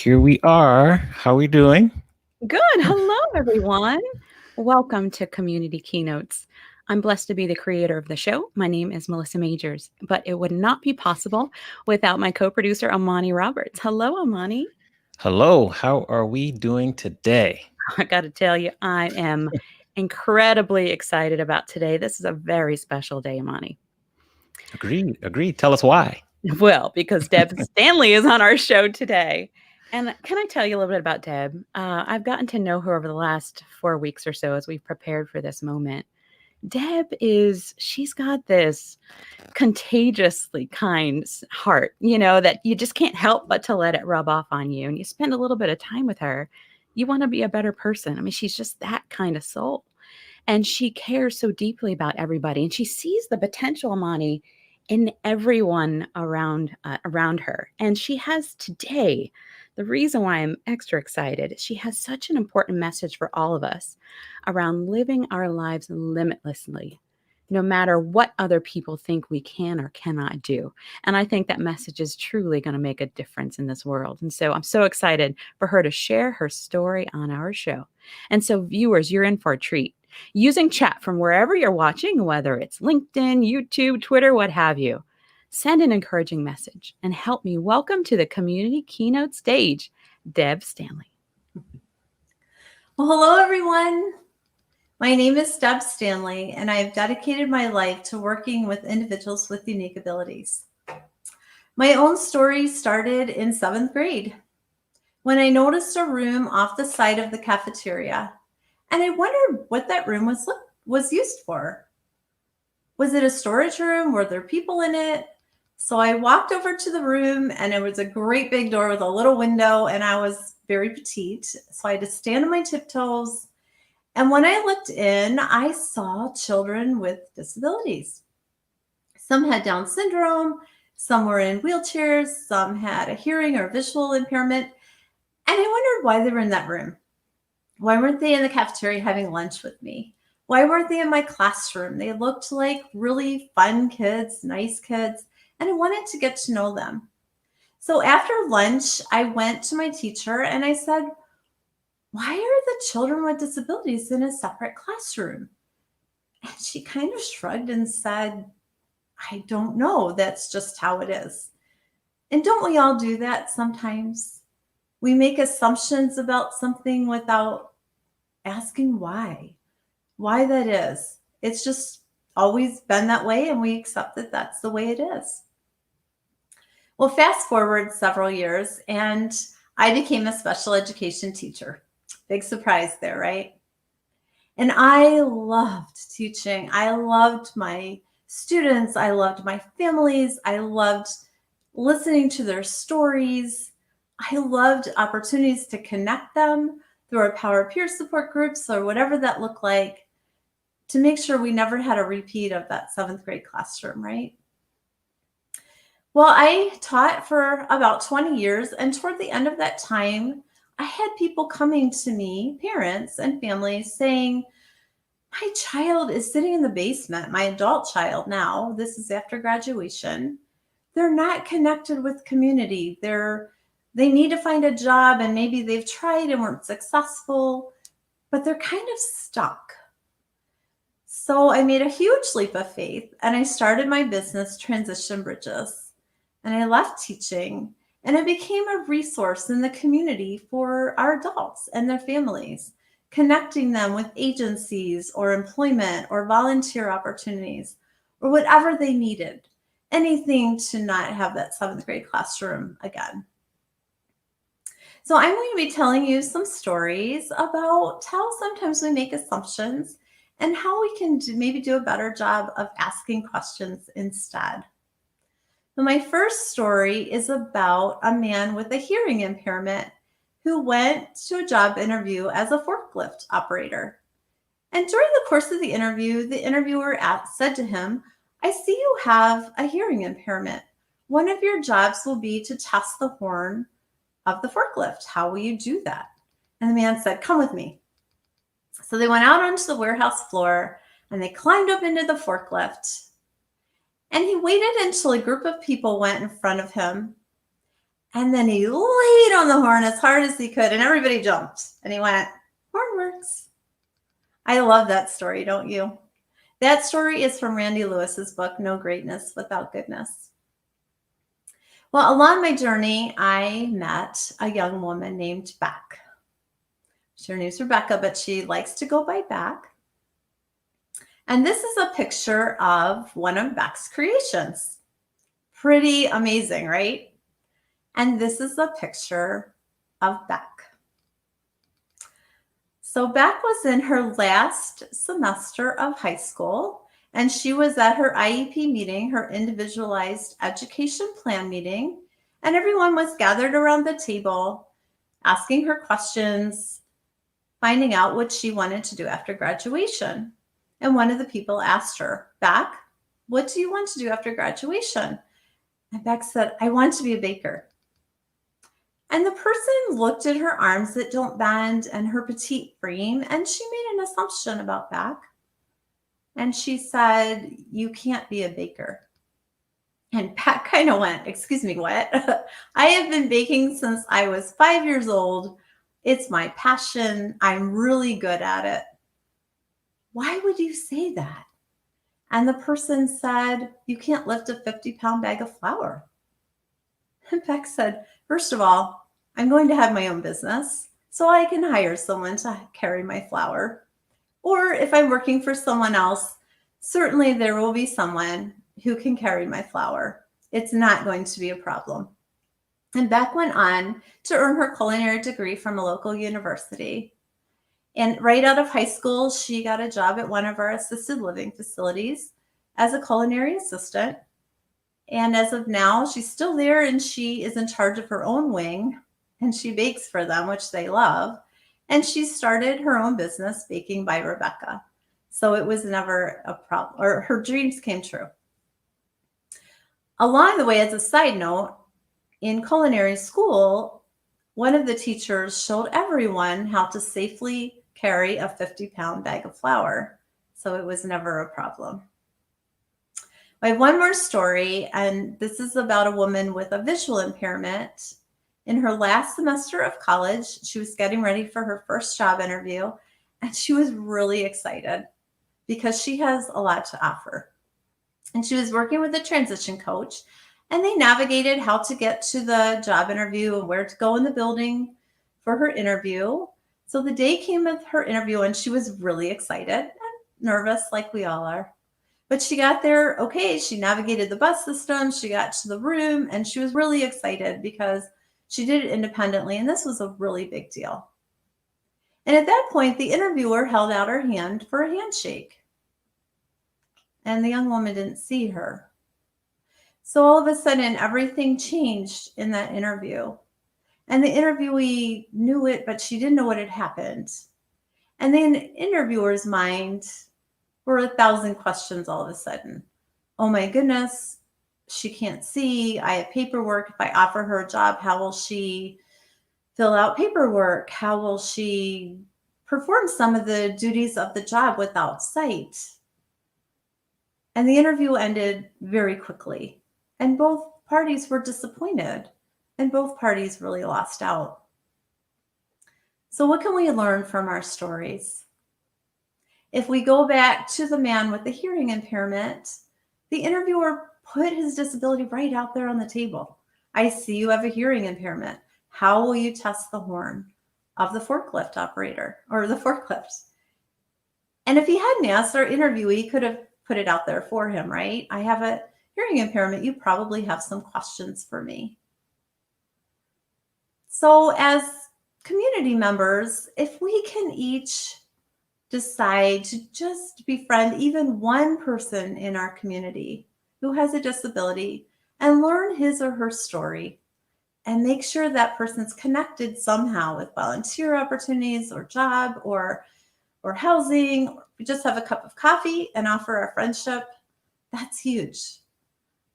here we are. How are we doing? Good. Hello, everyone. Welcome to Community Keynotes. I'm blessed to be the creator of the show. My name is Melissa Majors, but it would not be possible without my co-producer, Amani Roberts. Hello, Amani. Hello, how are we doing today? I got to tell you, I am incredibly excited about today. This is a very special day, Amani. Agreed. Tell us why. Well, because Deb Stanley is on our show today. And can I tell you a little bit about Deb? I've gotten to know her over the last 4 weeks or so as we've prepared for this moment. She's got this contagiously kind heart, that you just can't help but to let it rub off on you. And you spend a little bit of time with her, you want to be a better person. I mean, she's just that kind of soul. And she cares so deeply about everybody. And she sees the potential, Amani, in everyone around her. And she has today, the reason why I'm extra excited is she has such an important message for all of us around living our lives limitlessly, no matter what other people think we can or cannot do. And I think that message is truly going to make a difference in this world. And so I'm so excited for her to share her story on our show. And so, viewers, you're in for a treat. Using chat from wherever you're watching, whether it's LinkedIn, YouTube, Twitter, what have you, send an encouraging message and help me welcome to the Community Keynote stage, Deb Stanley. Well, hello, everyone. My name is Deb Stanley, and I have dedicated my life to working with individuals with unique abilities. My own story started in 7th grade when I noticed a room off the side of the cafeteria, and I wondered what that room was used for. Was it a storage room? Were there people in it? So I walked over to the room, and it was a great big door with a little window, and I was very petite, so I had to stand on my tiptoes. And when I looked in, I saw children with disabilities. Some had Down syndrome, some were in wheelchairs, some had a hearing or visual impairment. And I wondered why they were in that room. Why weren't they in the cafeteria having lunch with me? Why weren't they in my classroom? They looked like really fun kids, nice kids, and I wanted to get to know them. So after lunch, I went to my teacher and I said, why are the children with disabilities in a separate classroom? And she kind of shrugged and said, I don't know. That's just how it is. And don't we all do that sometimes? We make assumptions about something without asking why that is. It's just always been that way, and we accept that that's the way it is. Well, fast forward several years, and I became a special education teacher. Big surprise there, right? And I loved teaching. I loved my students. I loved my families. I loved listening to their stories. I loved opportunities to connect them through our Power Peer support groups or whatever that looked like, to make sure we never had a repeat of that 7th grade classroom, right? Well, I taught for about 20 years, and toward the end of that time, I had people coming to me, parents and families, saying, my child is sitting in the basement, my adult child now, this is after graduation. They're not connected with community. They need to find a job, and maybe they've tried and weren't successful, but they're kind of stuck. So I made a huge leap of faith, and I started my business, Transition Bridges, and I left teaching. And it became a resource in the community for our adults and their families, connecting them with agencies or employment or volunteer opportunities or whatever they needed, anything to not have that 7th grade classroom again. So I'm going to be telling you some stories about how sometimes we make assumptions and how we can maybe do a better job of asking questions instead. So my first story is about a man with a hearing impairment who went to a job interview as a forklift operator. And during the course of the interview, the interviewer said to him, I see you have a hearing impairment. One of your jobs will be to test the horn of the forklift. How will you do that? And the man said, come with me. So they went out onto the warehouse floor and they climbed up into the forklift. And he waited until a group of people went in front of him. And then he laid on the horn as hard as he could, and everybody jumped. And he went, "Horn works." I love that story, don't you? That story is from Randy Lewis's book, No Greatness Without Goodness. Well, along my journey, I met a young woman named Beck. Her name's Rebecca, but she likes to go by Beck. And this is a picture of one of Beck's creations. Pretty amazing, right? And this is a picture of Beck. So Beck was in her last semester of high school, and she was at her IEP meeting, her individualized education plan meeting, and everyone was gathered around the table asking her questions, finding out what she wanted to do after graduation. And one of the people asked her, "Beck, what do you want to do after graduation?" And Beck said, "I want to be a baker." And the person looked at her arms that don't bend and her petite frame, and she made an assumption about Beck. And she said, "You can't be a baker." And Beck kind of went, "Excuse me, what?" "I have been baking since I was 5 years old. It's my passion. I'm really good at it." "Why would you say that?" And the person said, "You can't lift a 50-pound bag of flour." And Beck said, "First of all, I'm going to have my own business, so I can hire someone to carry my flour. Or if I'm working for someone else, certainly there will be someone who can carry my flour. It's not going to be a problem." And Beck went on to earn her culinary degree from a local university. And right out of high school, she got a job at one of our assisted living facilities as a culinary assistant. And as of now, she's still there and she is in charge of her own wing and she bakes for them, which they love. And she started her own business, Baking by Rebecca. So it was never a problem, or her dreams came true. Along the way, as a side note, in culinary school, one of the teachers showed everyone how to safely carry a 50-pound bag of flour. So it was never a problem. I have one more story, and this is about a woman with a visual impairment. In her last semester of college, she was getting ready for her first job interview, and she was really excited because she has a lot to offer. And she was working with a transition coach, and they navigated how to get to the job interview and where to go in the building for her interview. So the day came with her interview, and she was really excited and nervous, like we all are. But she got there okay. She navigated the bus system. She got to the room, and she was really excited because she did it independently, and this was a really big deal. And at that point, the interviewer held out her hand for a handshake. And the young woman didn't see her. So all of a sudden, everything changed in that interview. And the interviewee knew it, but she didn't know what had happened. And then the interviewer's mind were 1,000 questions all of a sudden. "Oh my goodness, she can't see. I have paperwork. If I offer her a job, how will she fill out paperwork? How will she perform some of the duties of the job without sight?" And the interview ended very quickly. And both parties were disappointed. And both parties really lost out. So what can we learn from our stories? If we go back to the man with the hearing impairment, the interviewer put his disability right out there on the table. "I see you have a hearing impairment. How will you test the horn of the forklift operator or the forklift?" And if he hadn't asked, our interviewee, he could have put it out there for him, right? "I have a hearing impairment. You probably have some questions for me." So as community members, if we can each decide to just befriend even one person in our community who has a disability and learn his or her story and make sure that person's connected somehow with volunteer opportunities or job or housing, or we just have a cup of coffee and offer our friendship, that's huge.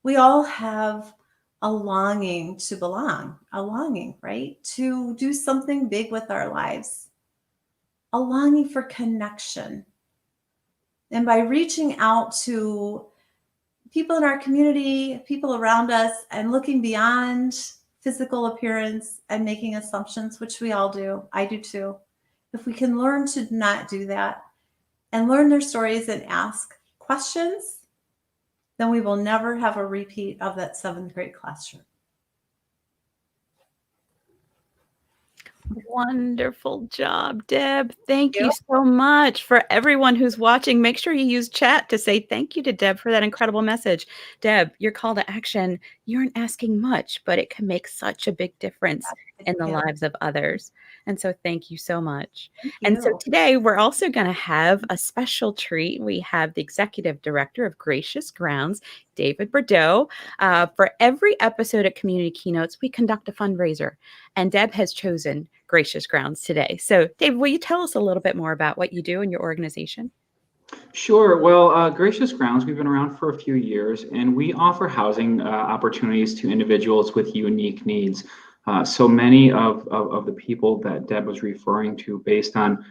We all have a longing to belong, a longing, right? To do something big with our lives, a longing for connection. And by reaching out to people in our community, people around us, and looking beyond physical appearance and making assumptions, which we all do. I do too. If we can learn to not do that and learn their stories and ask questions, then we will never have a repeat of that 7th grade classroom. Wonderful job, Deb. Thank you so much. For everyone who's watching, make sure you use chat to say thank you to Deb for that incredible message. Deb, your call to action, you aren't asking much, but it can make such a big difference in the lives of others. And so thank you so much. And so today we're also going to have a special treat. We have the Executive Director of Gracious Grounds, David Bordeaux. For every episode at Community Keynotes, we conduct a fundraiser. And Deb has chosen Gracious Grounds today. So, Dave, will you tell us a little bit more about what you do in your organization? Sure. Well, Gracious Grounds, we've been around for a few years, and we offer housing opportunities to individuals with unique needs. So many of the people that Deb was referring to, based on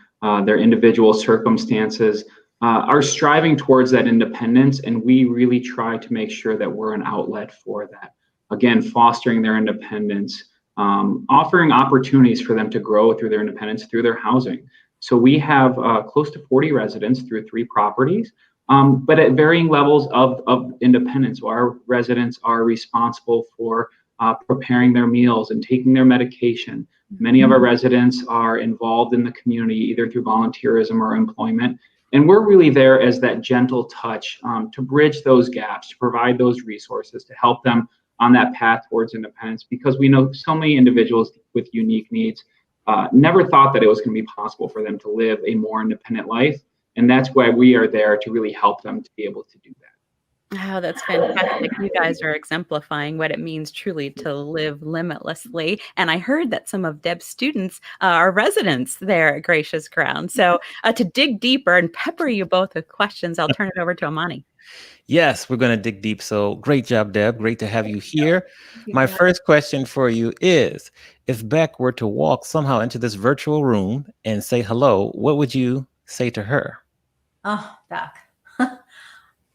their individual circumstances, are striving towards that independence, and we really try to make sure that we're an outlet for that. Again, fostering their independence, offering opportunities for them to grow through their independence, through their housing. So we have close to 40 residents through 3 properties, but at varying levels of independence. So our residents are responsible for preparing their meals and taking their medication. Many of our residents are involved in the community, either through volunteerism or employment. And we're really there as that gentle touch to bridge those gaps, to provide those resources, to help them on that path towards independence, because we know so many individuals with unique needs never thought that it was going to be possible for them to live a more independent life. And that's why we are there to really help them to be able to do that. Oh, that's fantastic. You guys are exemplifying what it means truly to live limitlessly. And I heard that some of Deb's students are residents there at Gracious Ground. So to dig deeper and pepper you both with questions, I'll turn it over to Amani. Yes, we're going to dig deep. So great job, Deb. Great to have you here. My first question for you is, if Beck were to walk somehow into this virtual room and say hello, what would you say to her? Oh, Beck.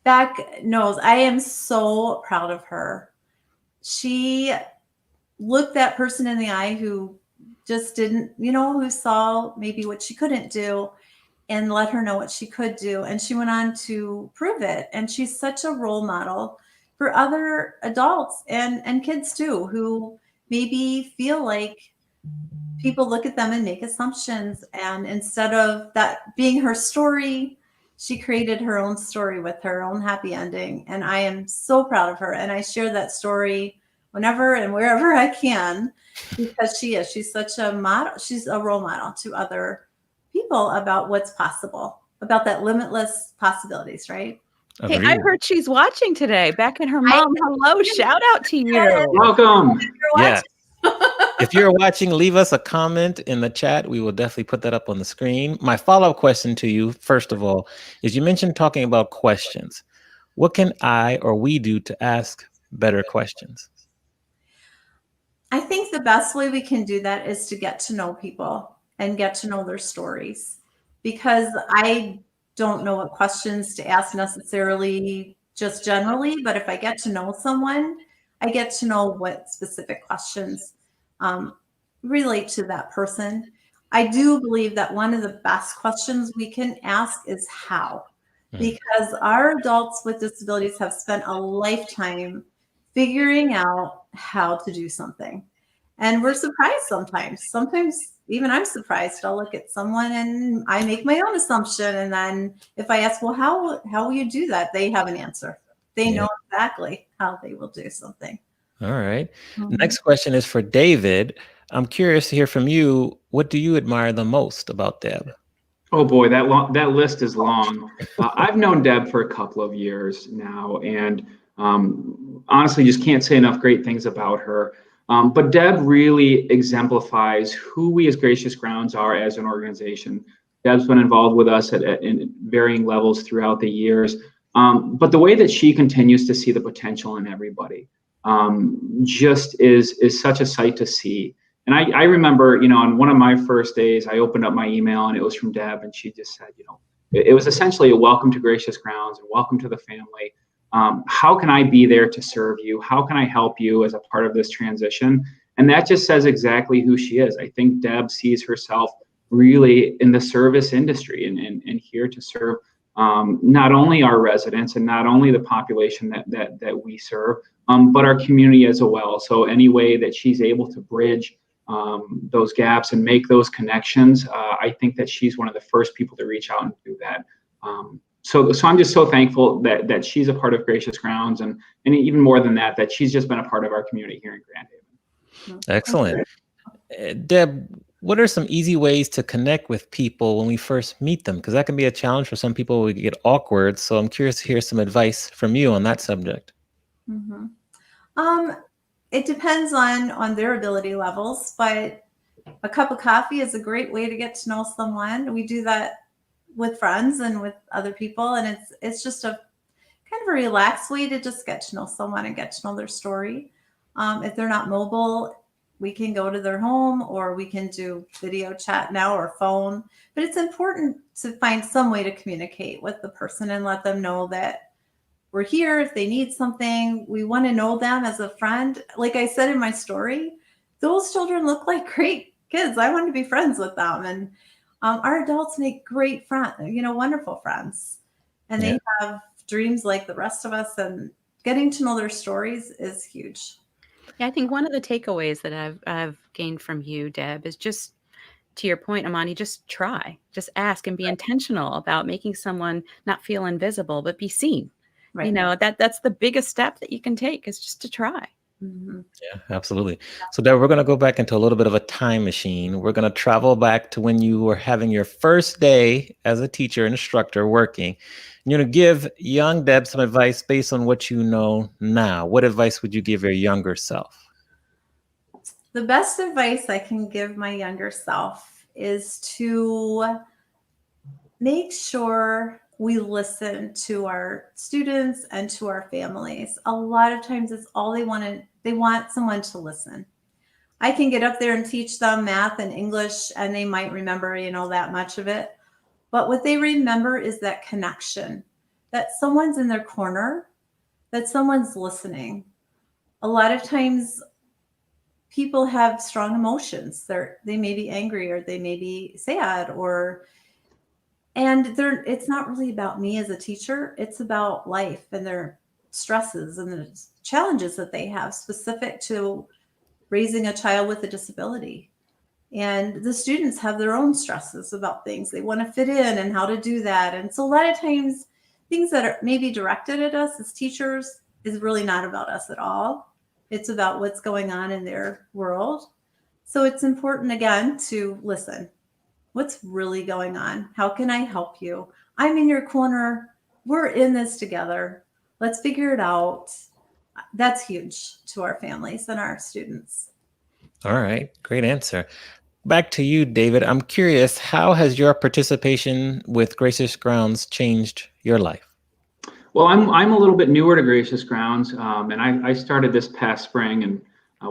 Beck knows I am so proud of her. She looked that person in the eye who just didn't, who saw maybe what she couldn't do, and let her know what she could do. And she went on to prove it. And she's such a role model for other adults and kids too, who maybe feel like people look at them and make assumptions. And instead of that being her story, she created her own story with her own happy ending. And I am so proud of her. And I share that story whenever and wherever I can, because she's such a model. She's a role model to other people about what's possible, about that limitless possibilities, right? Hey, I heard she's watching today. Beck and her mom. Hello, shout out to you. Welcome. Yeah. If you're watching, leave us a comment in the chat. We will definitely put that up on the screen. My follow-up question to you, first of all, is you mentioned talking about questions. What can I or we do to ask better questions? I think the best way we can do that is to get to know people and get to know their stories, because I don't know what questions to ask necessarily just generally, but if I get to know someone, I get to know what specific questions relate to that person. I do believe that one of the best questions we can ask is how, because our adults with disabilities have spent a lifetime figuring out how to do something. And we're surprised sometimes. Sometimes even I'm surprised. I'll look at someone and I make my own assumption. And then if I ask, well, how will you do that? They have an answer. They know exactly how they will do something. All right. Next question is for David. I'm curious to hear from you. What do you admire the most about Deb? Oh boy, that list is long. I've known Deb for a couple of years now, and honestly, just can't say enough great things about her. But Deb really exemplifies who we as Gracious Grounds are as an organization. Deb's been involved with us in varying levels throughout the years. But the way that she continues to see the potential in everybody just is such a sight to see. And I remember, on one of my first days, I opened up my email and it was from Deb, and she just said, it was essentially a welcome to Gracious Grounds and welcome to the family. How can I be there to serve you? How can I help you as a part of this transition? And that just says exactly who she is. I think Deb sees herself really in the service industry and here to serve not only our residents and not only the population that we serve, but our community as well. So any way that she's able to bridge those gaps and make those connections, I think that she's one of the first people to reach out and do that. So I'm just so thankful that she's a part of Gracious Grounds, and even more than that, that she's just been a part of our community here in Grand Haven. Excellent. Deb, what are some easy ways to connect with people when we first meet them? Because that can be a challenge for some people. We get awkward. So I'm curious to hear some advice from you on that subject. Mm-hmm. It depends on their ability levels, but a cup of coffee is a great way to get to know someone. We do that with friends and with other people, and it's just a kind of a relaxed way to just get to know someone and get to know their story. If they're not mobile, we can go to their home, or we can do video chat now or phone. But it's important to find some way to communicate with the person and let them know that we're here if they need something. We want to know them as a friend. Like I said in my story, those children look like great kids. I want to be friends with them. And our adults make great friends, wonderful friends. And they have dreams like the rest of us, and getting to know their stories is huge. Yeah, I think one of the takeaways that I've gained from you, Deb, is just, to your point, Amani, just try, just ask, and be intentional about making someone not feel invisible, but be seen. Right. That's the biggest step that you can take, is just to try. Mm-hmm. Yeah, absolutely. So Deb, we're going to go back into a little bit of a time machine. We're going to travel back to when you were having your first day as a teacher and instructor working. You're going to give young Deb some advice based on what you know now. What advice would you give your younger self? The best advice I can give my younger self is to make sure we listen to our students and to our families. A lot of times it's all they want someone to listen. I can get up there and teach them math and English, and they might remember, that much of it. But what they remember is that connection, that someone's in their corner, that someone's listening. A lot of times people have strong emotions. They may be angry, or they may be sad, and it's not really about me as a teacher. It's about life and their stresses and the challenges that they have specific to raising a child with a disability. And the students have their own stresses about things. They want to fit in and how to do that. And so a lot of times things that are maybe directed at us as teachers is really not about us at all. It's about what's going on in their world. So it's important, again, to listen. What's really going on? How can I help you? I'm in your corner. We're in this together. Let's figure it out. That's huge to our families and our students. All right. Great answer. Back to you, David. I'm curious, how has your participation with Gracious Grounds changed your life? Well, I'm a little bit newer to Gracious Grounds, and I started this past spring. And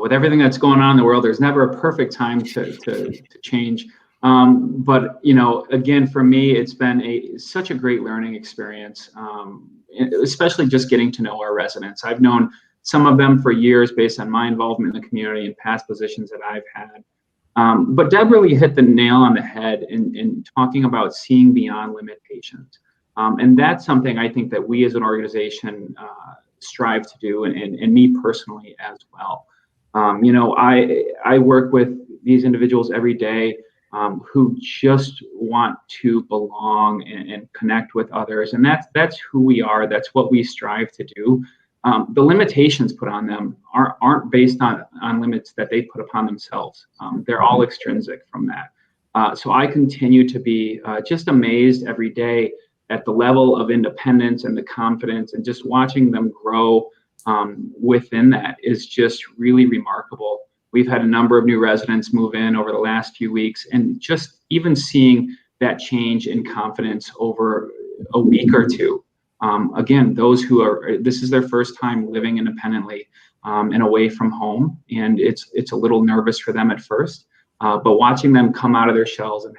with everything that's going on in the world, there's never a perfect time to change. But again, for me, it's been such a great learning experience, especially just getting to know our residents. I've known some of them for years based on my involvement in the community and past positions that I've had. But Deb really hit the nail on the head in talking about seeing beyond limitations. And that's something I think that we as an organization strive to do, and me personally as well. I work with these individuals every day who just want to belong and connect with others. And that's who we are. That's what we strive to do. The limitations put on them aren't based on limits that they put upon themselves. They're all extrinsic from that. So I continue to be just amazed every day at the level of independence and the confidence, and just watching them grow within that is just really remarkable. We've had a number of new residents move in over the last few weeks, and just even seeing that change in confidence over a week or two. Again, those this is their first time living independently and away from home, and it's a little nervous for them at first. But watching them come out of their shells and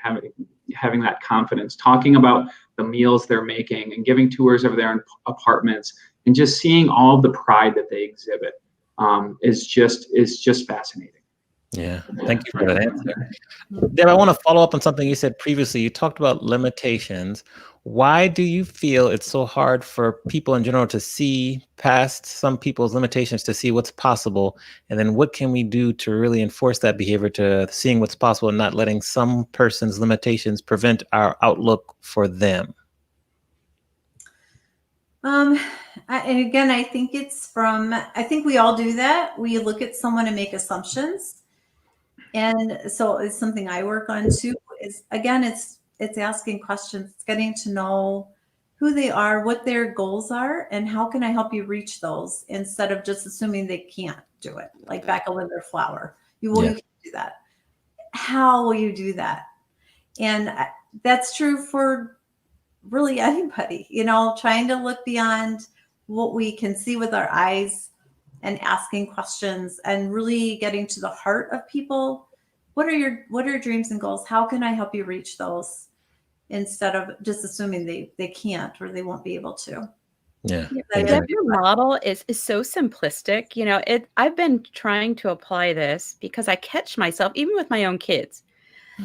having that confidence, talking about the meals they're making and giving tours of their apartments, and just seeing all the pride that they exhibit is just fascinating. Yeah. Thank you for that answer. Deb, I want to follow up on something you said previously. You talked about limitations. Why do you feel it's so hard for people in general to see past some people's limitations to see what's possible? And then what can we do to really enforce that behavior to seeing what's possible and not letting some person's limitations prevent our outlook for them? And again, I think I think we all do that. We look at someone and make assumptions. And so it's something I work on too, is again, it's asking questions, it's getting to know who they are, what their goals are, and how can I help you reach those instead of just assuming they can't do it, like back with their flower. You Yeah. can't do that. How will you do that? And that's true for really anybody, trying to look beyond what we can see with our eyes and asking questions and really getting to the heart of people. What are your dreams and goals? How can I help you reach those instead of just assuming they can't or they won't be able to? Yeah. Deb, your model is so simplistic. I've been trying to apply this because I catch myself, even with my own kids,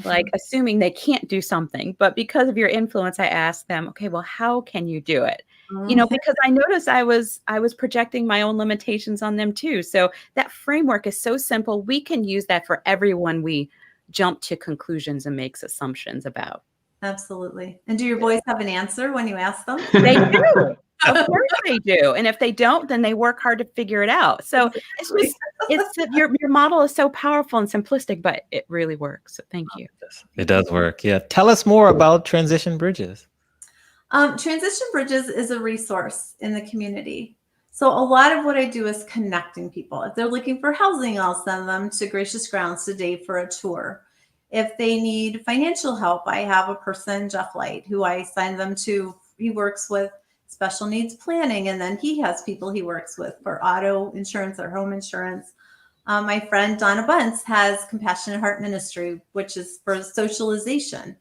like assuming they can't do something. But because of your influence, I asked them, okay, well, how can you do it? Because I noticed I was projecting my own limitations on them too. So that framework is so simple. We can use that for everyone we jump to conclusions and makes assumptions about. Absolutely. And do your boys have an answer when you ask them? They do. Of course they do. And if they don't, then they work hard to figure it out. So your model is so powerful and simplistic, but it really works. So thank you. It does work. Yeah. Tell us more about Transition Bridges. Transition Bridges is a resource in the community. So a lot of what I do is connecting people. If they're looking for housing, I'll send them to Gracious Grounds today for a tour. If they need financial help, I have a person, Jeff Light, who I send them to. He works with special needs planning, and then he has people he works with for auto insurance or home insurance. My friend Donna Bunce has Compassionate Heart Ministry, which is for socialization.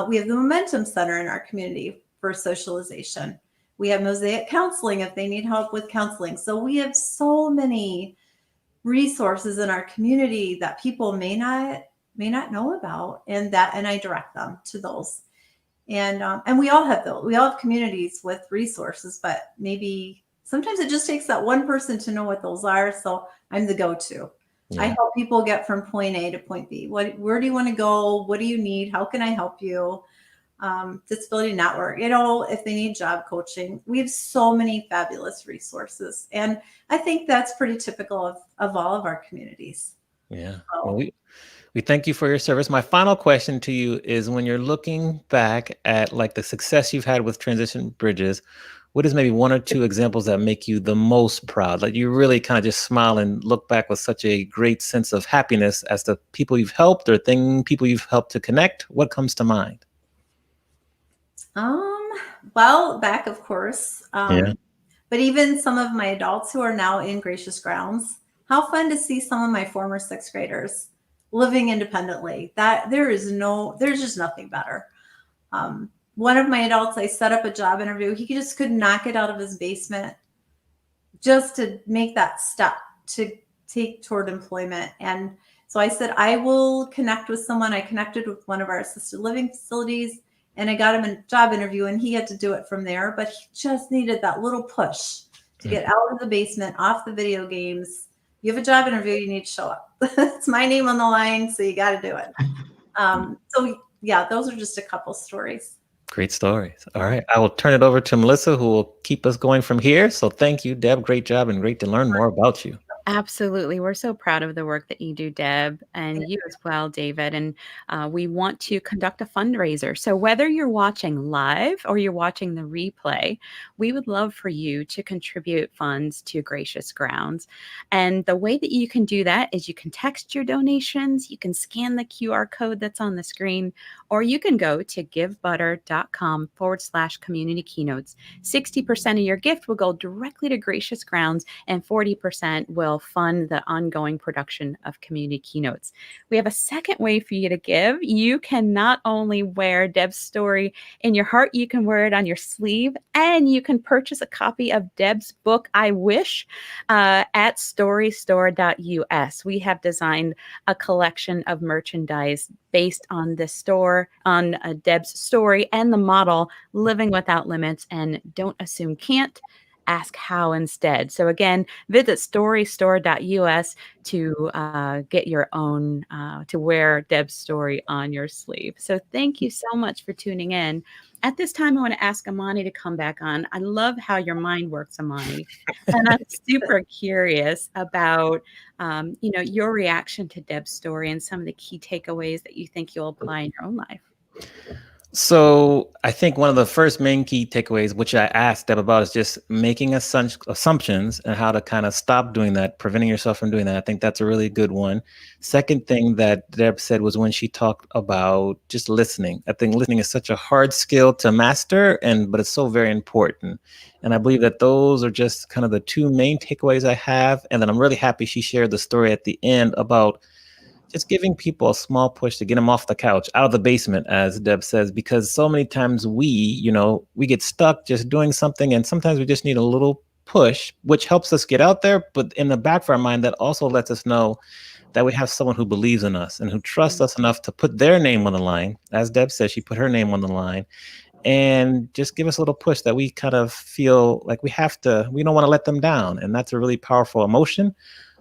We have the Momentum Center in our community for socialization. We have Mosaic Counseling if they need help with counseling. So we have so many resources in our community that people may not know about, and I direct them to those. And we all have those. We all have communities with resources, but maybe sometimes it just takes that one person to know what those are. So I'm the go-to. Yeah. I help people get from point A to point B. Where do you want to go? What do you need? How can I help you? Disability Network, if they need job coaching. We have so many fabulous resources. And I think that's pretty typical of all of our communities. Yeah. Well, we thank you for your service. My final question to you is, when you're looking back at like the success you've had with Transition Bridges, what is maybe one or two examples that make you the most proud? Like you really kind of just smile and look back with such a great sense of happiness as the people you've helped or people you've helped to connect. What comes to mind? Well, back, of course. But even some of my adults who are now in Gracious Grounds, how fun to see some of my former sixth graders living independently. There's just nothing better. One of my adults, I set up a job interview. He just could not get out of his basement just to make that step to take toward employment. And so I said, I will connect with someone. I connected with one of our assisted living facilities, and I got him a job interview, and he had to do it from there. But he just needed that little push to get out of the basement, off the video games. You have a job interview, you need to show up. It's my name on the line, so you got to do it. So yeah, those are just a couple stories. Great stories. All right. I will turn it over to Melissa, who will keep us going from here. So thank you, Deb. Great job, and great to learn more about you. Absolutely. We're so proud of the work that you do, Deb, and you as well, David. And we want to conduct a fundraiser. So whether you're watching live or you're watching the replay, we would love for you to contribute funds to Gracious Grounds. And the way that you can do that is you can text your donations, you can scan the QR code that's on the screen, or you can go to givebutter.com/community keynotes. 60% of your gift will go directly to Gracious Grounds, and 40% will fund the ongoing production of community keynotes. We have a second way for you to give. You can not only wear Deb's story in your heart, you can wear it on your sleeve, and you can purchase a copy of Deb's book, I Wish, at storystore.us. We have designed a collection of merchandise based on this store, on Deb's story and the model, Living Without Limits, and Don't Assume Can't, Ask How instead. So again, visit storystore.us to get your own, to wear Deb's story on your sleeve. So thank you so much for tuning in. At this time, I want to ask Amani to come back on. I love how your mind works, Amani. And I'm super curious about, your reaction to Deb's story and some of the key takeaways that you think you'll apply in your own life. So I think one of the first main key takeaways, which I asked Deb about, is just making assumptions and how to kind of stop doing that, preventing yourself from doing that. I think that's a really good one. Second thing that Deb said was when she talked about just listening. I think listening is such a hard skill to master, but it's so very important. And I believe that those are just kind of the two main takeaways I have. And then I'm really happy she shared the story at the end about just giving people a small push to get them off the couch, out of the basement, as Deb says, because so many times we get stuck just doing something, and sometimes we just need a little push, which helps us get out there. But in the back of our mind, that also lets us know that we have someone who believes in us and who trusts us enough to put their name on the line. As Deb says, she put her name on the line, and just give us a little push that we kind of feel like we don't want to let them down. And that's a really powerful emotion.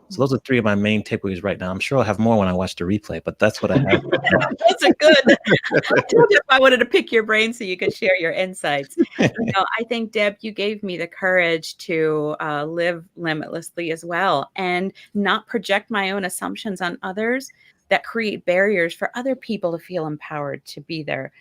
So those are three of my main takeaways right now. I'm sure I'll have more when I watch the replay, but that's what I have. Those are good. I told you if I wanted to pick your brain so you could share your insights. I think, Deb, you gave me the courage to live limitlessly as well, and not project my own assumptions on others that create barriers for other people to feel empowered to be the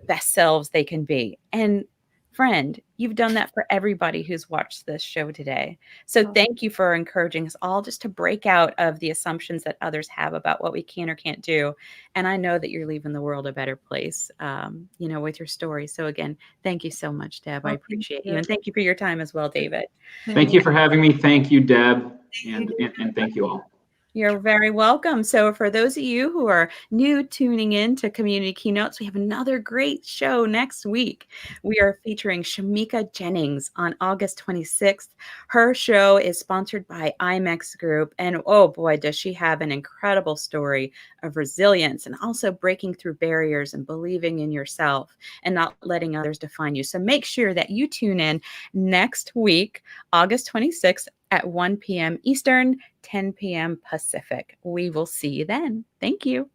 best selves they can be. And friend, you've done that for everybody who's watched this show today. So thank you for encouraging us all just to break out of the assumptions that others have about what we can or can't do. And I know that you're leaving the world a better place, with your story. So again, thank you so much, Deb. I appreciate you. And thank you for your time as well, David. Thank you for having me. Thank you, Deb. And thank you all. You're very welcome. So for those of you who are new tuning in to Community Keynotes, we have another great show next week. We are featuring Shamika Jennings on August 26th. Her show is sponsored by IMEX Group. And oh boy, does she have an incredible story of resilience and also breaking through barriers and believing in yourself and not letting others define you. So make sure that you tune in next week, August 26th at 1 p.m. Eastern, 10 p.m. Pacific. We will see you then. Thank you.